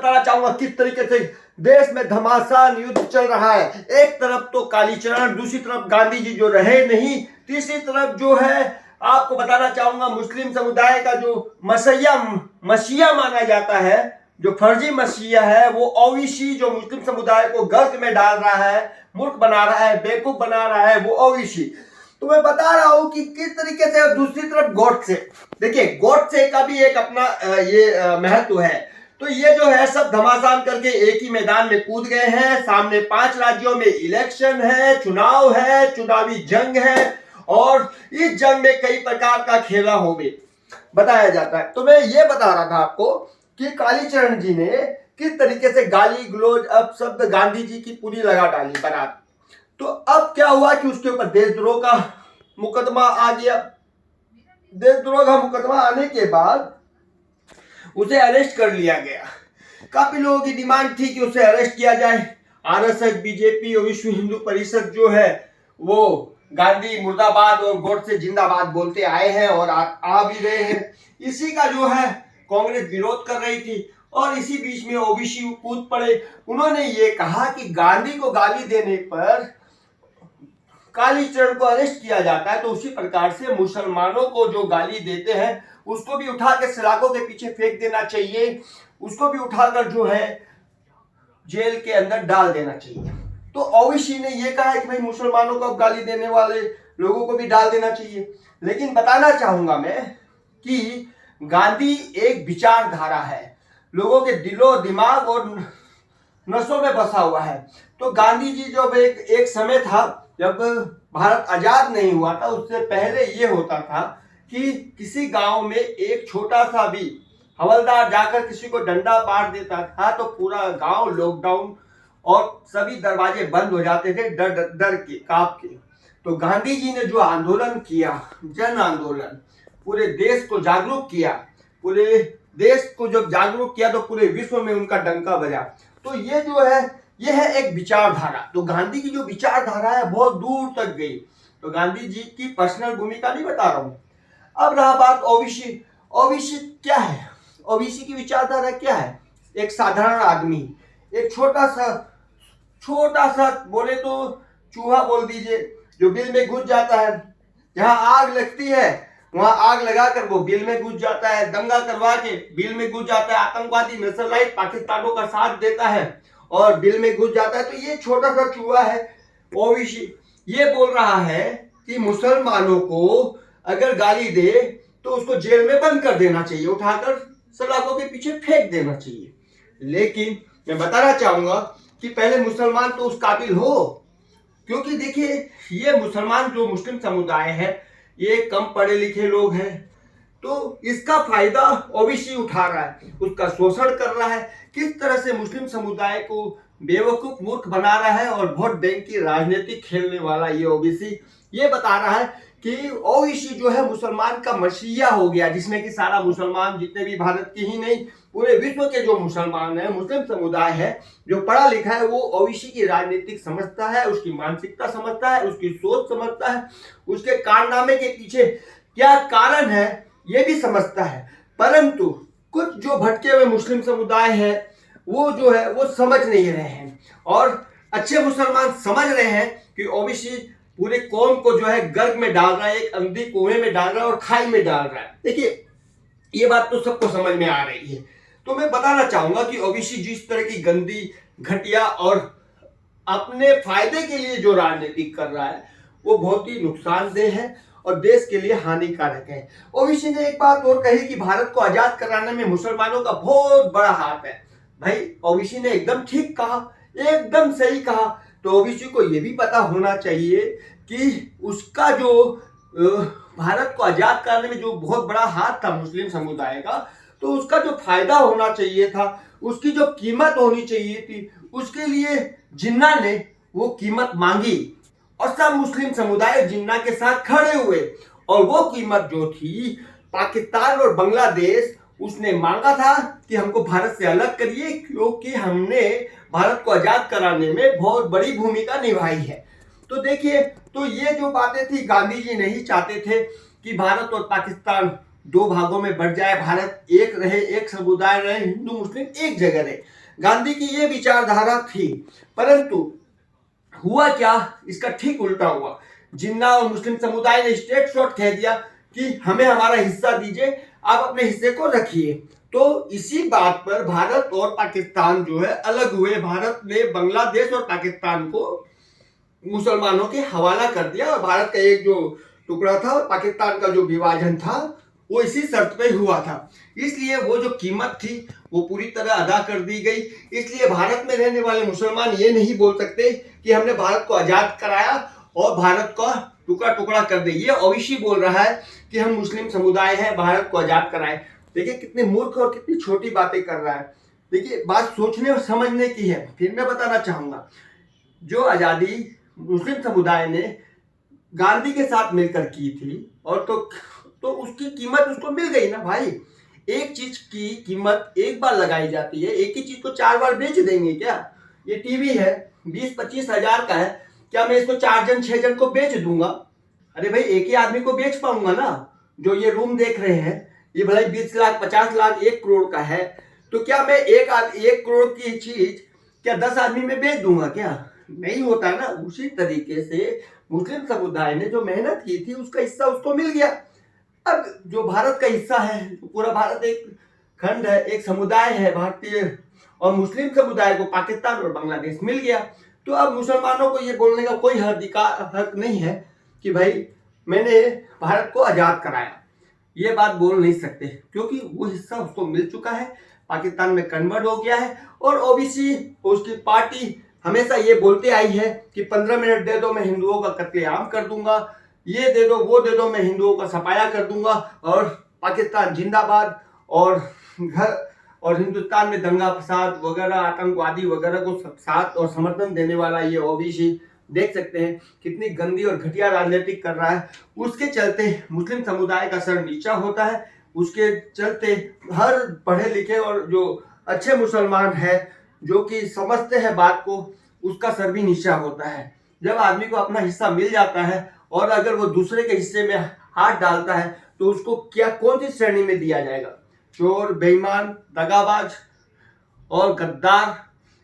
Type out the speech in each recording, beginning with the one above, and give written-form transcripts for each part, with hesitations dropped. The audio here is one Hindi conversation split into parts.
बताना चाहूंगा किस तरीके से देश में घमासान युद्ध चल रहा है। एक तरफ तो कालीचरण, दूसरी तरफ गांधी जी जो रहे नहीं, तीसरी तरफ जो है आपको बताना चाहूंगा मुस्लिम समुदाय का जो मसीहा माना जाता है, जो फर्जी मसीहा है, वो ओवैसी जो मुस्लिम समुदाय को गर्क में डाल रहा है, मूर्ख बना रहा है, बेवकूफ बना रहा है, वो ओवैसी। तो मैं बता रहा हूं कि किस तरीके से। दूसरी तरफ गॉडसे, देखिए गॉडसे का भी एक अपना महत्व है। तो ये जो है सब घमासान करके एक ही मैदान में कूद गए हैं। सामने 5 राज्यों में इलेक्शन है, चुनाव है, चुनावी जंग है और इस जंग में कई प्रकार का खेला हो भी बताया जाता है। तो मैं ये बता रहा था आपको कि कालीचरण जी ने किस तरीके से गाली गलौज अपशब्द गांधी जी की पूरी लगा डाली बारात। तो अब क्या हुआ कि उसके ऊपर देशद्रोह का मुकदमा आ गया। देशद्रोह का मुकदमा आने के बाद उसे अरेस्ट कर लिया गया। काफी लोगों की डिमांड थी कि उसे अरेस्ट किया जाए। आरएसएस, बीजेपी और विश्व हिंदू परिषद जो है वो गांधी मुर्दाबाद और गॉडसे जिंदाबाद बोलते आए हैं और आ भी रहे हैं। इसी का जो है कांग्रेस विरोध कर रही थी और इसी बीच में ओबीसी कूद पड़े। उन्होंने ये कहा कि गांधी को गाली देने पर कालीचरण को अरेस्ट किया जाता है, तो उसी प्रकार से मुसलमानों को जो गाली देते हैं उसको भी उठा के सलाखों के पीछे फेंक देना चाहिए, उसको भी उठाकर जो है जेल के अंदर डाल देना चाहिए। तो ओवैसी ने ये कहा है कि भाई मुसलमानों को गाली देने वाले लोगों को भी डाल देना चाहिए। लेकिन बताना चाहूंगा मैं कि गांधी एक विचारधारा है, लोगों के दिलो दिमाग और नसों में बसा हुआ है। तो गांधी जी जब एक समय था जब भारत आजाद नहीं हुआ था, उससे पहले ये होता था कि किसी गांव में एक छोटा सा भी हवलदार जाकर किसी को डंडा मार देता था तो पूरा गांव लॉकडाउन और सभी दरवाजे बंद हो जाते थे डर डर के, कांप के। तो गांधी जी ने जो आंदोलन किया, जन आंदोलन, पूरे देश को जागरूक किया, पूरे देश को जब जागरूक किया तो पूरे विश्व में उनका डंका बजा। तो ये जो है ये है एक विचारधारा। तो गांधी की जो विचारधारा है बहुत दूर तक गई। तो गांधी जी की पर्सनल भूमिका नहीं बता रहा हूं। अब रहा बात ओबीसी। ओबीसी क्या है? ओबीसी की विचारधारा क्या है? एक साधारण आदमी, एक छोटा सा बोले तो चूहा बोल दीजिए, जो बिल में घुस जाता है। जहां आग लगती है वहां आग लगाकर वो बिल में घुस जाता है, दंगा करवा के बिल में घुस जाता है, आतंकवादी नक्सलाइट पाकिस्तानों का साथ देता है और बिल में घुस जाता है। तो ये छोटा सा चूहा है ओबीसी। ये बोल रहा है कि मुसलमानों को अगर गाली दे तो उसको जेल में बंद कर देना चाहिए, उठाकर सलाखों के पीछे फेंक देना चाहिए। लेकिन मैं बताना चाहूंगा कि पहले मुसलमान तो उस काबिल हो, क्योंकि देखिए ये मुसलमान जो मुस्लिम समुदाय है ये कम पढ़े लिखे लोग हैं, तो इसका फायदा ओबीसी उठा रहा है, उसका शोषण कर रहा है। किस तरह से मुस्लिम समुदाय को बेवकूफ मूर्ख बना रहा है और वोट बैंक की राजनीति खेलने वाला ये ओबीसी ये बता रहा है कि ओबीसी जो है मुसलमान का मसीहा हो गया, जिसमें कि सारा मुसलमान, जितने भी भारत के ही नहीं पूरे विश्व के जो मुसलमान है, मुस्लिम समुदाय है, जो पढ़ा लिखा है, वो ओबीसी की राजनीतिक समझता है, उसकी मानसिकता समझता है, उसकी सोच समझता है, उसके कारनामे के पीछे क्या कारण है ये भी समझता है। परंतु कुछ जो भटके हुए मुस्लिम समुदाय है वो जो है वो समझ नहीं रहे हैं और अच्छे मुसलमान समझ रहे हैं कि ओबीसी पूरे कौम को जो है गर्ग में डाल रहा है, एक अंधी कुएं में डाल रहा है और खाई में डाल रहा है। देखिए ये बात तो सबको समझ में आ रही है। तो मैं बताना चाहूंगा कि ओबीसी जिस तरह की गंदी, घटिया और अपने फायदे के लिए जो राजनीति कर रहा है वो बहुत ही नुकसानदेह है और देश के लिए हानिकारक है। ओबीसी ने एक बात और कही कि भारत को आजाद कराने में मुसलमानों का बहुत बड़ा हाथ है। भाई ओबीसी ने एकदम ठीक कहा, एकदम सही कहा। तो ओबीसी को यह भी पता होना चाहिए कि उसका जो भारत को आजाद कराने में जो बहुत बड़ा हाथ था मुस्लिम समुदाय का, तो उसका जो फायदा होना चाहिए था, उसकी जो कीमत होनी चाहिए थी, उसके लिए जिन्ना ने वो कीमत मांगी और सब मुस्लिम समुदाय जिन्ना के साथ खड़े हुए और वो कीमत जो थी पाकिस्तान और बांग्लादेश उसने मांगा था कि हमको भारत से अलग करिए, क्योंकि हमने भारत को आजाद कराने में बहुत बड़ी भूमिका निभाई है। तो देखिए, तो ये जो बातें थी गांधी जी नहीं चाहते थे कि भारत और पाकिस्तान दो भागों में बढ़ जाए, भारत एक रहे, एक समुदाय रहे, हिंदू मुस्लिम एक जगह रहे। गांधी की ये विचारधारा थी। परंतु हुआ क्या, इसका ठीक उल्टा हुआ। जिन्ना और मुस्लिम समुदाय ने स्ट्रेट शॉट कह दिया कि हमें हमारा हिस्सा दीजिए, आप अपने हिस्से को रखिए। तो इसी बात पर भारत और पाकिस्तान जो है अलग हुए। भारत ने बांग्लादेश और पाकिस्तान को मुसलमानों के हवाला कर दिया और भारत का एक जो टुकड़ा था और पाकिस्तान का जो विभाजन था वो इसी शर्त पे हुआ था। इसलिए वो जो कीमत थी वो पूरी तरह अदा कर दी गई। इसलिए भारत में रहने वाले मुसलमान ये नहीं बोल सकते कि हमने भारत को आजाद कराया और भारत का टुकड़ा टुकड़ा कर दे। ये ओवैसी बोल रहा है कि हम मुस्लिम समुदाय हैं, भारत को आजाद कराए। देखिए कितने मूर्ख और कितनी छोटी बातें कर रहा है। देखिए बात सोचने और समझने की है। फिर मैं बताना चाहूंगा, जो आजादी मुस्लिम समुदाय ने गांधी के साथ मिलकर की थी और तो उसकी कीमत उसको मिल गई ना भाई। एक चीज की कीमत एक बार लगाई जाती है, एक ही चीज को 4 बार बेच देंगे क्या? ये टीवी है 20-25 हजार का है, क्या मैं इसको 4 जन 6 जन को बेच दूंगा? अरे भाई एक ही आदमी को बेच पाऊंगा ना। जो ये रूम देख रहे हैं ये भले 20 लाख 50 लाख 1 करोड़ का है, तो क्या मैं 1 करोड़ की चीज क्या 10 आदमी में बेच दूंगा क्या? नहीं होता ना। उसी तरीके से मुस्लिम समुदाय ने जो मेहनत की थी उसका हिस्सा उसको मिल गया। अब जो भारत का हिस्सा है, पूरा भारत एक खंड है, एक समुदाय है भारतीय, और मुस्लिम समुदाय को पाकिस्तान और बांग्लादेश मिल गया। तो अब मुसलमानों को ये बोलने का कोई हक नहीं है कि भाई मैंने भारत को आजाद कराया। ये बात बोल नहीं सकते क्योंकि वो हिस्सा उसको मिल चुका है, पाकिस्तान में कन्वर्ट हो गया है। और ओबीसी उसकी पार्टी हमेशा ये बोलते आई है कि 15 मिनट दे दो मैं हिंदुओं का कत्लेआम कर दूंगा, ये दे दो वो दे दो मैं हिंदुओं का सफाया कर दूंगा, और पाकिस्तान जिंदाबाद। और हिंदुस्तान में दंगा फसाद वगैरह आतंकवादी वगैरह को साथ और समर्थन देने वाला ये ओबीसी देख सकते हैं कितनी गंदी और घटिया राजनीति कर रहा है। उसके चलते मुस्लिम समुदाय का सर नीचा होता है। उसके चलते हर पढ़े लिखे और जो अच्छे मुसलमान है जो कि समझते हैं बात को, उसका सर भी नीचा होता है। जब आदमी को अपना हिस्सा मिल जाता है और अगर वो दूसरे के हिस्से में हाथ डालता है तो उसको क्या कौन सी श्रेणी में दिया जाएगा? चोर, बेईमान, दगाबाज और गद्दार,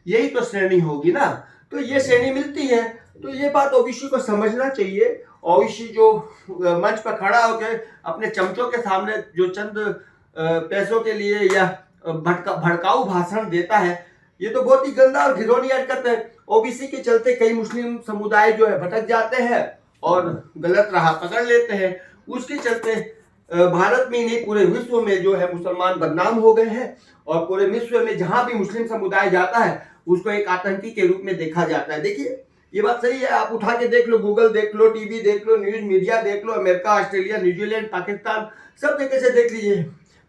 यही तो श्रेणी होगी ना। तो ये श्रेणी मिलती है। तो ये बात ओबीसी को समझना चाहिए। ओबीसी जो मंच पर खड़ा होकर अपने चमचों के सामने जो चंद पैसों के लिए या भड़काऊ भाषण देता है, ये तो बहुत ही गंदा और घिनौनी हरकत है। ओबीसी के चलते कई मुस्लिम समुदाय जो है भटक जाते हैं और गलत राह पकड़ लेते हैं। उसके चलते भारत में नहीं पूरे विश्व में जो है मुसलमान बदनाम हो गए हैं और पूरे विश्व में जहां भी मुस्लिम समुदाय जाता है उसको एक आतंकी के रूप में देखा जाता है। देखिए ये बात सही है, आप उठा के देख लो, गूगल देख लो, टीवी देख लो, न्यूज मीडिया देख लो, अमेरिका, ऑस्ट्रेलिया, न्यूजीलैंड, पाकिस्तान, सब जगह से देख लीजिए।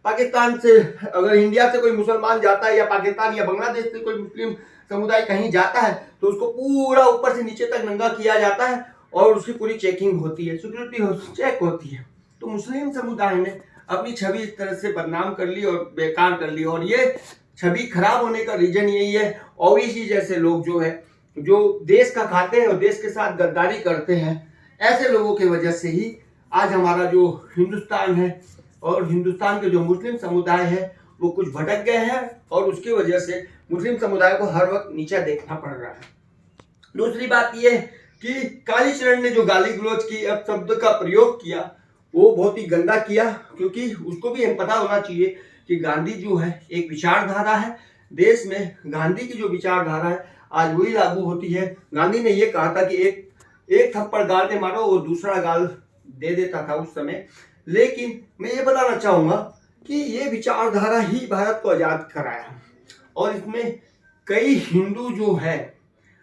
पाकिस्तान से अगर इंडिया से कोई मुसलमान जाता है या पाकिस्तान या बांग्लादेश से कोई मुस्लिम समुदाय कहीं जाता है तो उसको पूरा ऊपर से नीचे तक नंगा किया जाता है और उसकी पूरी चेकिंग होती है, सिक्योरिटी चेक होती है। तो मुस्लिम समुदाय ने अपनी छवि इस तरह से बदनाम कर ली और बेकार कर ली, और ये छवि खराब होने का रीजन यही है। ओवैसी जैसे लोग जो है जो देश का खाते हैं और देश के साथ गद्दारी करते हैं, ऐसे लोगों की वजह से ही आज हमारा जो हिंदुस्तान है और हिंदुस्तान के जो मुस्लिम समुदाय है वो कुछ भटक गए हैं और उसकी वजह से मुस्लिम समुदाय को हर वक्त नीचा देखना पड़ रहा है। दूसरी बात यह कि कालीचरण ने जो गाली गलौज की शब्द का प्रयोग किया वो बहुत ही गंदा किया, क्योंकि उसको भी हम पता होना चाहिए कि गांधी जो है एक विचारधारा है। देश में गांधी की जो विचारधारा है आज वही लागू होती है। गांधी ने ये कहा था कि एक थप्पड़ गाल में मारो वो दूसरा गाल दे देता था उस समय। लेकिन मैं ये बताना चाहूंगा कि ये विचारधारा ही भारत को आजाद कराया और इसमें कई हिंदू जो है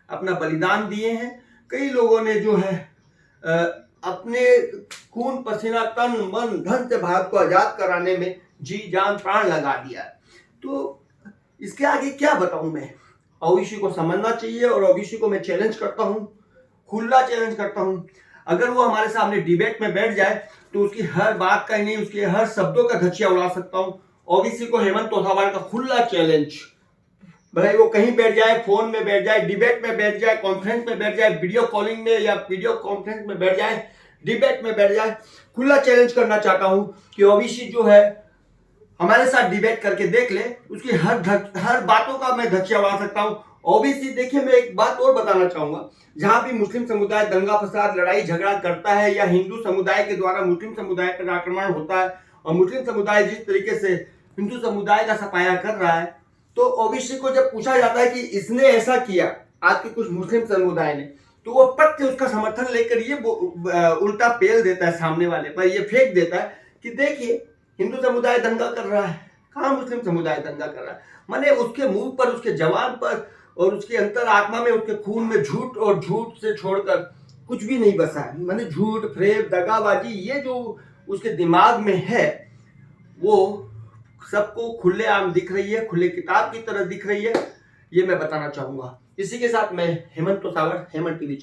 अपना बलिदान दिए हैं। कई लोगों ने जो है अपने खून पसीना तन मन धन से भारत को आजाद कराने में जी जान प्राण लगा दिया। तो इसके आगे क्या बताऊं मैं? ओवैसी को समझना चाहिए और ओवैसी को मैं चैलेंज करता हूं, खुला चैलेंज करता हूं। अगर वो हमारे सामने डिबेट में बैठ जाए तो उसकी हर बात का ही नहीं उसके हर शब्दों का धचिया उड़ा सकता हूं। ओवैसी को हेमंत तोसावाल का खुला चैलेंज, भले वो कहीं बैठ जाए, फोन में बैठ जाए, डिबेट में बैठ जाए, कॉन्फ्रेंस में बैठ जाए, वीडियो कॉलिंग में या वीडियो कॉन्फ्रेंस में बैठ जाए, डिबेट में बैठ जाए। खुला चैलेंज करना चाहता हूं कि ओबीसी जो है हमारे साथ डिबेट करके देख ले, उसकी हर बातों का मैं धज्जिया उड़ा सकता हूं। ओबीसी देखिए, मैं एक बात और बताना चाहूंगा, जहां भी मुस्लिम समुदाय दंगा फसाद लड़ाई झगड़ा करता है या हिंदू समुदाय के द्वारा मुस्लिम समुदाय पर आक्रमण होता है और मुस्लिम समुदाय जिस तरीके से हिंदू समुदाय का सफाया कर रहा है, तो ओबीसी को जब पूछा जाता है कि इसने ऐसा किया आपके कुछ मुस्लिम समुदाय ने, तो वो पट के उसका समर्थन लेकर ये उल्टा पेल देता है सामने वाले पर, ये फेंक देता है कि देखिए हिंदू समुदाय दंगा कर रहा है, कहाँ मुस्लिम समुदाय दंगा कर रहा है। माने उसके मुंह पर, उसके जवान पर और उसके अंतर आत्मा में, उसके खून में झूठ और झूठ से छोड़कर कुछ भी नहीं बसा है। माने झूठ, फ्रेब, दगाबाजी, ये जो उसके दिमाग में है वो सबको खुलेआम दिख रही है, खुले किताब की तरह दिख रही है। ये मैं बताना चाहूंगा। इसी के साथ मैं हेमंत तोसावर, हेमंत टीवी।